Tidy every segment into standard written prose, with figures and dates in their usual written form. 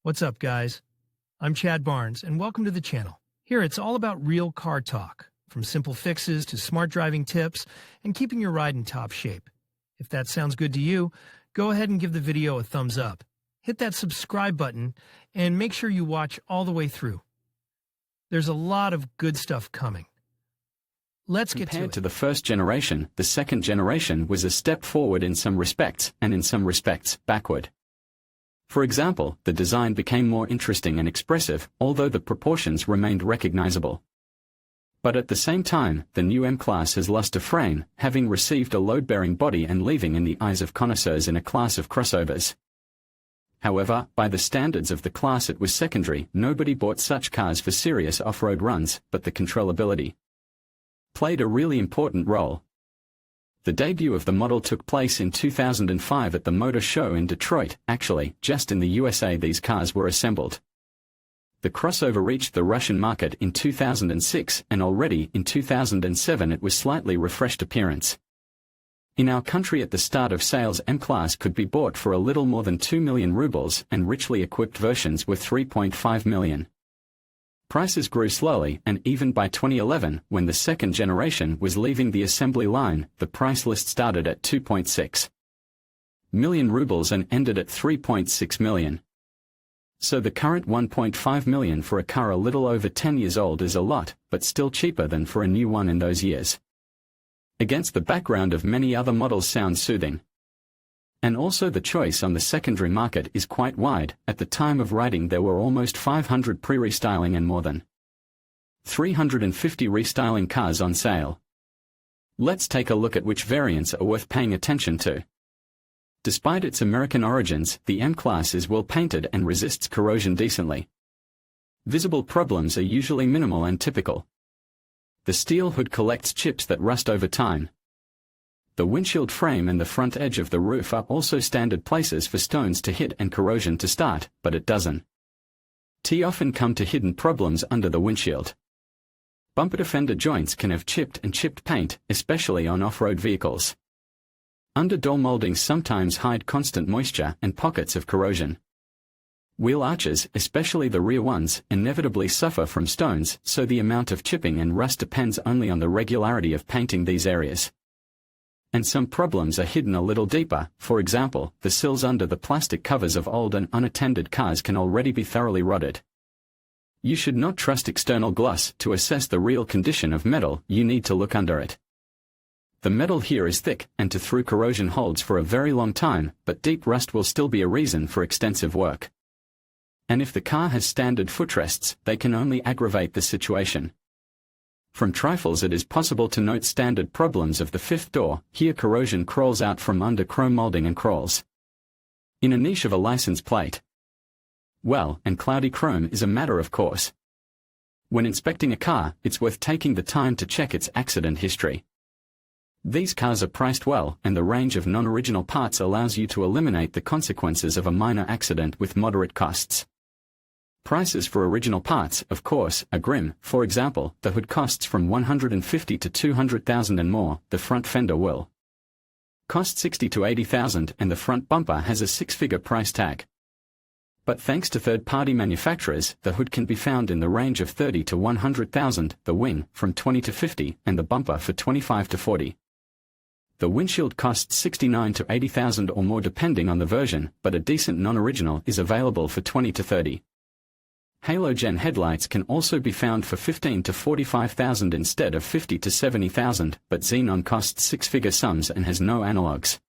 What's up, guys? I'm Chad Barnes, and welcome to the channel. Here, it's all about real car talk, from simple fixes to smart driving tips and keeping your ride in top shape. If that sounds good to you, go ahead and give the video a thumbs up. Hit that subscribe button and make sure you watch all the way through. There's a lot of good stuff coming. Let's get to it. Compared to the first generation, the second generation was a step forward in some respects, and in some respects, backward. For example, the design became more interesting and expressive, although the proportions remained recognizable. But at the same time, the new M-Class has lost a frame, having received a load-bearing body and leaving in the eyes of connoisseurs in a class of crossovers. However, by the standards of the class it was secondary. Nobody bought such cars for serious off-road runs, but the controllability played a really important role. The debut of the model took place in 2005 at the Motor Show in Detroit. Actually, just in the USA these cars were assembled. The crossover reached the Russian market in 2006, and already in 2007 it was slightly refreshed appearance. In our country at the start of sales, M-Class could be bought for a little more than 2 million rubles, and richly equipped versions were 3.5 million. Prices grew slowly, and even by 2011, when the second generation was leaving the assembly line, the price list started at 2.6 million rubles and ended at 3.6 million. So the current 1.5 million for a car a little over 10 years old is a lot, but still cheaper than for a new one in those years. Against the background of many other models sounds soothing. And also the choice on the secondary market is quite wide. At the time of writing there were almost 500 pre-restyling and more than 350 restyling cars on sale. Let's take a look at which variants are worth paying attention to. Despite its American origins, the M-Class is well painted and resists corrosion decently. Visible problems are usually minimal and typical. The steel hood collects chips that rust over time. The windshield frame and the front edge of the roof are also standard places for stones to hit and corrosion to start, but it doesn't often come to hidden problems under the windshield. Bumper defender joints can have chipped paint, especially on off-road vehicles. Under-door moldings sometimes hide constant moisture and pockets of corrosion. Wheel arches, especially the rear ones, inevitably suffer from stones, so the amount of chipping and rust depends only on the regularity of painting these areas. And some problems are hidden a little deeper. For example, the sills under the plastic covers of old and unattended cars can already be thoroughly rotted. You should not trust external gloss to assess the real condition of metal. You need to look under it. The metal here is thick, and to through corrosion holds for a very long time, but deep rust will still be a reason for extensive work. And if the car has standard footrests, they can only aggravate the situation. From trifles it is possible to note standard problems of the fifth door. Here corrosion crawls out from under chrome molding and crawls in a niche of a license plate. Well, and cloudy chrome is a matter of course. When inspecting a car, it's worth taking the time to check its accident history. These cars are priced well, and the range of non-original parts allows you to eliminate the consequences of a minor accident with moderate costs. Prices for original parts, of course, are grim. For example, the hood costs from 150 to 200,000 and more. The front fender will cost 60 to 80,000, and the front bumper has a six-figure price tag. But thanks to third-party manufacturers, the hood can be found in the range of 30 to 100,000, the wing from 20 to 50, and the bumper for 25 to 40. The windshield costs 69 to 80,000 or more depending on the version, but a decent non-original is available for 20 to 30. Halogen headlights can also be found for 15 to 45,000 instead of 50 to 70,000, but xenon costs six-figure sums and has no analogs.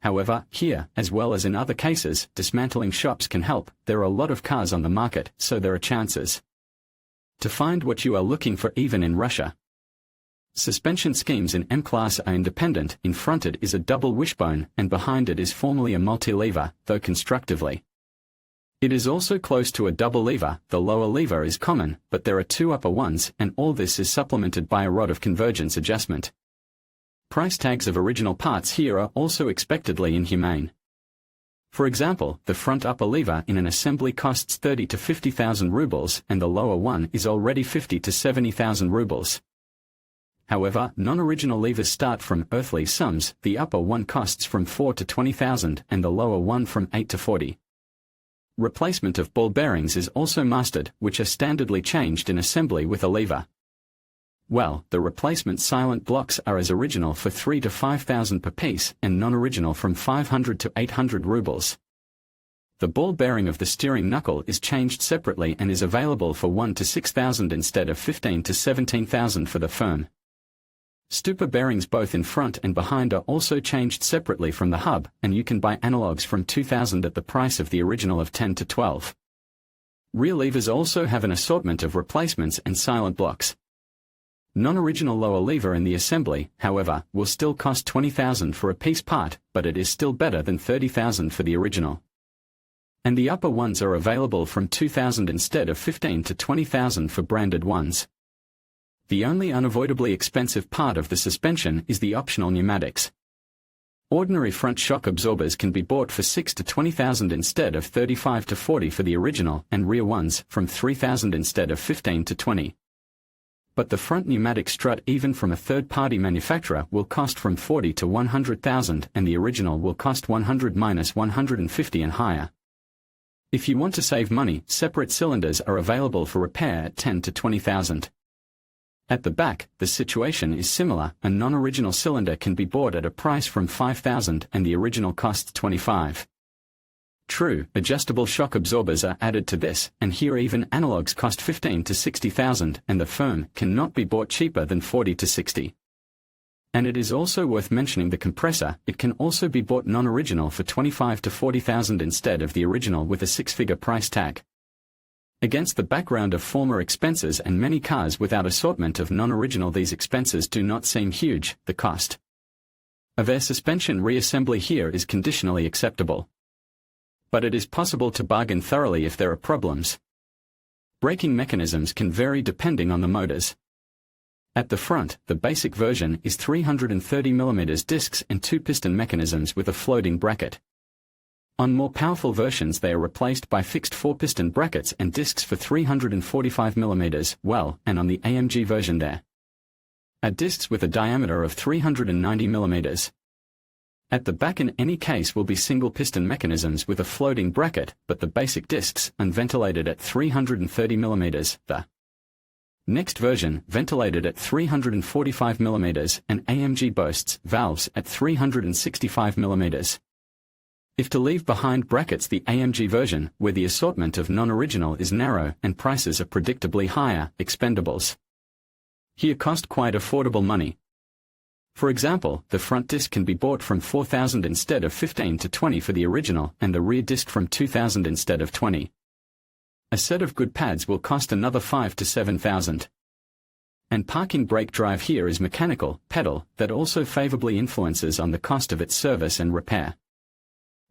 However, here, as well as in other cases, dismantling shops can help. There are a lot of cars on the market, so there are chances to find what you are looking for even in Russia. Suspension schemes in M-Class are independent. In front it is a double wishbone, and behind it is formerly a multi-lever, though constructively it is also close to a double lever. The lower lever is common, but there are two upper ones, and all this is supplemented by a rod of convergence adjustment. Price tags of original parts here are also expectedly inhumane. For example, the front upper lever in an assembly costs 30 to 50,000 rubles, and the lower one is already 50 to 70,000 rubles. However, non-original levers start from earthly sums. The upper one costs from 4 to 20,000, and the lower one from 8 to 40. Replacement of ball bearings is also mastered, which are standardly changed in assembly with a lever. Well, the replacement silent blocks are as original for 3 to 5,000 per piece and non-original from 500 to 800 rubles. The ball bearing of the steering knuckle is changed separately and is available for 1 to 6,000 instead of 15 to 17,000 for the firm. Stupor bearings both in front and behind are also changed separately from the hub, and you can buy analogs from 2,000 at the price of the original of 10 to 12. Rear levers also have an assortment of replacements and silent blocks. Non-original lower lever in the assembly, however, will still cost 20,000 for a piece part, but it is still better than 30,000 for the original. And the upper ones are available from 2,000 instead of 15 to 20,000 for branded ones. The only unavoidably expensive part of the suspension is the optional pneumatics. Ordinary front shock absorbers can be bought for 6 to 20,000 instead of 35 to 40 for the original, and rear ones from 3,000 instead of 15 to 20. But the front pneumatic strut even from a third-party manufacturer will cost from 40 to 100,000 and the original will cost 100-150 and higher. If you want to save money, separate cylinders are available for repair at 10 to 20,000. At the back, the situation is similar. A non-original cylinder can be bought at a price from 5,000 and the original costs 25. True, adjustable shock absorbers are added to this, and here even analogs cost 15 to 60,000 and the firm cannot be bought cheaper than 40 to 60. And it is also worth mentioning the compressor. It can also be bought non-original for 25 to 40,000 instead of the original with a six-figure price tag. Against the background of former expenses and many cars without assortment of non-original, these expenses do not seem huge. The cost of air suspension reassembly here is conditionally acceptable. But it is possible to bargain thoroughly if there are problems. Braking mechanisms can vary depending on the motors. At the front, the basic version is 330mm discs and two piston mechanisms with a floating bracket. On more powerful versions they are replaced by fixed 4-piston brackets and discs for 345mm, well, and on the AMG version there are discs with a diameter of 390mm. At the back in any case will be single-piston mechanisms with a floating bracket, but the basic discs unventilated at 330mm. The next version, ventilated at 345mm, and AMG boasts valves at 365mm. If to leave behind brackets the AMG version, where the assortment of non-original is narrow and prices are predictably higher, expendables here cost quite affordable money. For example, the front disc can be bought from 4,000 instead of 15 to 20 for the original, and the rear disc from 2,000 instead of 20. A set of good pads will cost another 5 to 7,000. And parking brake drive here is mechanical pedal that also favorably influences on the cost of its service and repair.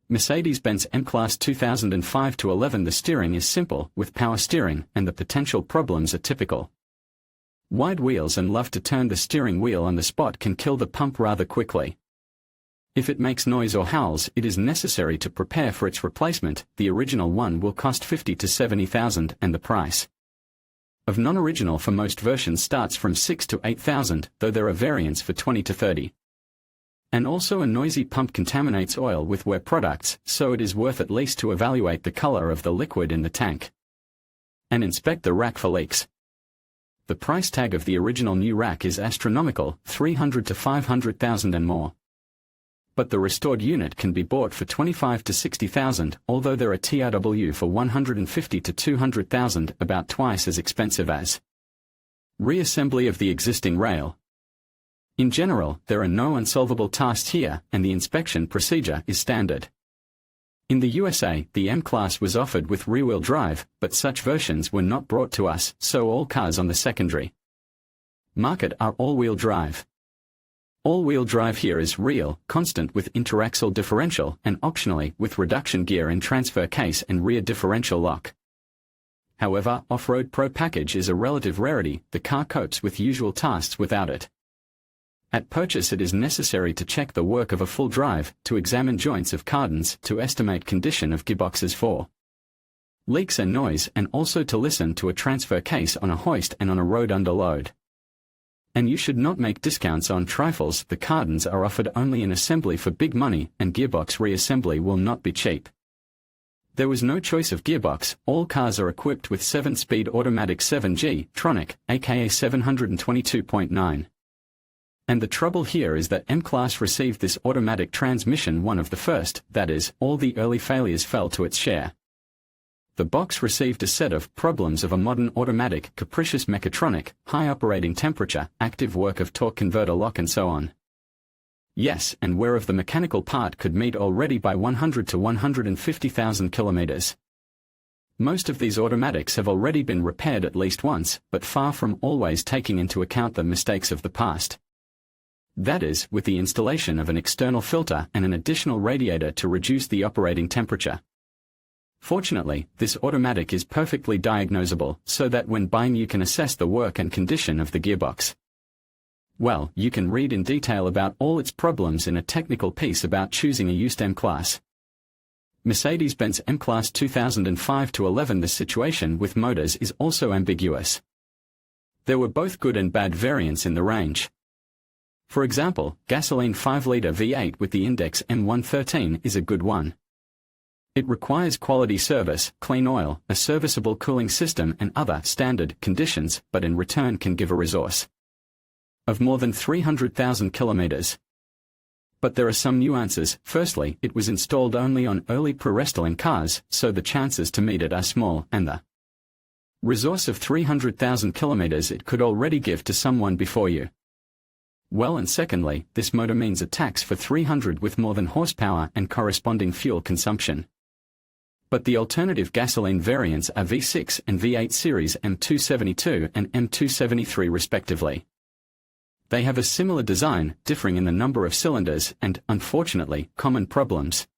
Mercedes-Benz M-class 2005 to 11. The steering is simple with power steering, and the potential problems are typical. Wide wheels and love to turn the steering wheel on the spot can kill the pump rather quickly. If it makes noise or howls, it is necessary to prepare for its replacement. The original one will cost 50 to 70,000 and the price of non-original for most versions starts from 6 to 8,000, though there are variants for 20 to 30. And also a noisy pump contaminates oil with wear products, so it is worth at least to evaluate the color of the liquid in the tank and inspect the rack for leaks. The price tag of the original new rack is astronomical, 300 to 500,000 and more. But the restored unit can be bought for 25 to 60,000, although there are TRW for 150 to 200,000, about twice as expensive as reassembly of the existing rail. In general, there are no unsolvable tasks here, and the inspection procedure is standard. In the USA, the M-Class was offered with rear-wheel drive, but such versions were not brought to us, so all cars on the secondary market are all-wheel drive. All-wheel drive here is real, constant with interaxle differential, and optionally with reduction gear and transfer case and rear differential lock. However, Off-Road Pro package is a relative rarity. The car copes with usual tasks without it. At purchase it is necessary to check the work of a full drive, to examine joints of cardons, to estimate condition of gearboxes for leaks and noise, and also to listen to a transfer case on a hoist and on a road under load. And you should not make discounts on trifles. The cardons are offered only in assembly for big money, and gearbox reassembly will not be cheap. There was no choice of gearbox. All cars are equipped with 7-speed automatic 7G Tronic, aka 722.9. And the trouble here is that M-Class received this automatic transmission one of the first, that is, all the early failures fell to its share. The box received a set of problems of a modern automatic, capricious mechatronic, high operating temperature, active work of torque converter lock and so on. Yes, and whereof the mechanical part could meet already by 100 to 150,000 kilometers. Most of these automatics have already been repaired at least once, but far from always taking into account the mistakes of the past. That is, with the installation of an external filter and an additional radiator to reduce the operating temperature. Fortunately, this automatic is perfectly diagnosable, so that when buying you can assess the work and condition of the gearbox. Well, you can read in detail about all its problems in a technical piece about choosing a used M-Class. Mercedes-Benz M-Class 2005-11. The situation with motors is also ambiguous. There were both good and bad variants in the range. For example, gasoline 5-liter V8 with the index M113 is a good one. It requires quality service, clean oil, a serviceable cooling system and other standard conditions, but in return can give a resource of more than 300,000 kilometers. But there are some nuances. Firstly, it was installed only on early pre-restyling cars, so the chances to meet it are small, and the resource of 300,000 kilometers it could already give to someone before you. Well, and secondly, this motor means a tax for 300 with more than horsepower and corresponding fuel consumption. But the alternative gasoline variants are V6 and V8 series M272 and M273 respectively. They have a similar design, differing in the number of cylinders and, unfortunately, common problems.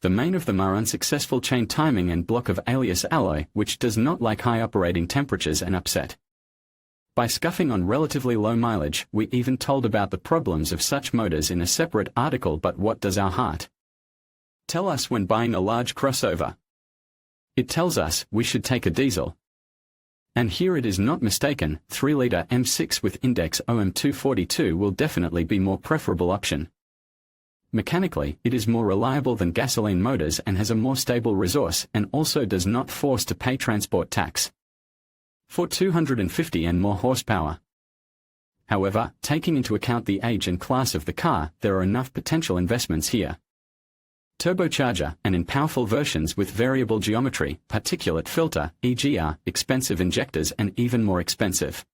The main of them are unsuccessful chain timing and block of alias alloy, which does not like high operating temperatures and upset. By scuffing on relatively low mileage, we even told about the problems of such motors in a separate article. But what does our heart tell us when buying a large crossover? It tells us we should take a diesel. And here it is not mistaken. 3-liter M6 with index OM242 will definitely be more preferable option. Mechanically, it is more reliable than gasoline motors and has a more stable resource, and also does not force to pay transport tax for 250 and more horsepower. However, taking into account the age and class of the car, there are enough potential investments here. Turbocharger, and in powerful versions with variable geometry, particulate filter, EGR, expensive injectors and even more expensive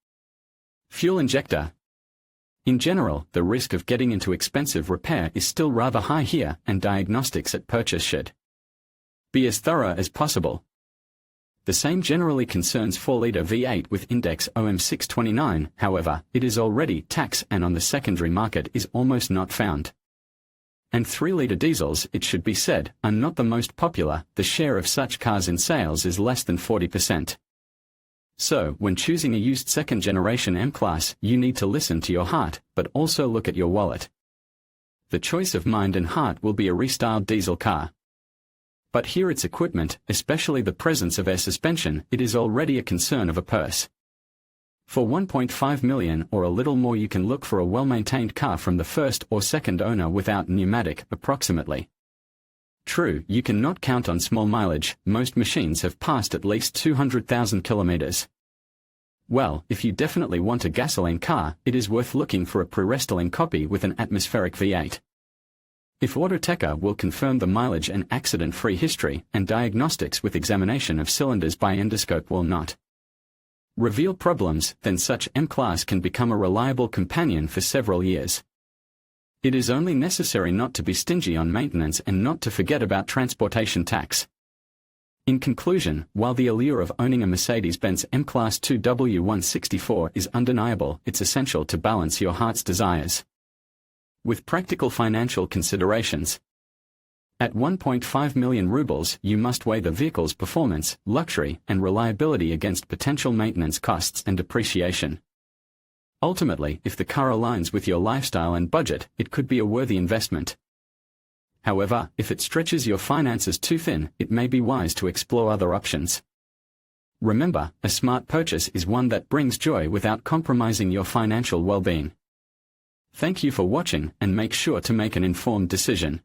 fuel injector. In general, the risk of getting into expensive repair is still rather high here, and diagnostics at purchase should be as thorough as possible. The same generally concerns 4-liter V8 with index OM629, however, it is already tax and on the secondary market is almost not found. And 3-liter diesels, it should be said, are not the most popular. The share of such cars in sales is less than 40%. So, when choosing a used second-generation M-Class, you need to listen to your heart, but also look at your wallet. The choice of mind and heart will be a restyled diesel car. But here its equipment, especially the presence of air suspension, it is already a concern of a purse. For 1.5 million or a little more you can look for a well-maintained car from the first or second owner without pneumatic, approximately. True, you cannot count on small mileage. Most machines have passed at least 200,000 kilometers. Well, if you definitely want a gasoline car, it is worth looking for a pre-restyling copy with an atmospheric V8. If Autoteca will confirm the mileage and accident-free history, and diagnostics with examination of cylinders by endoscope will not reveal problems, then such M-Class can become a reliable companion for several years. It is only necessary not to be stingy on maintenance and not to forget about transportation tax. In conclusion, while the allure of owning a Mercedes-Benz M-Class II W164 is undeniable, it's essential to balance your heart's desires with practical financial considerations. At 1.5 million rubles, you must weigh the vehicle's performance, luxury, and reliability against potential maintenance costs and depreciation. Ultimately, if the car aligns with your lifestyle and budget, it could be a worthy investment. However, if it stretches your finances too thin, it may be wise to explore other options. Remember, a smart purchase is one that brings joy without compromising your financial well-being. Thank you for watching, and make sure to make an informed decision.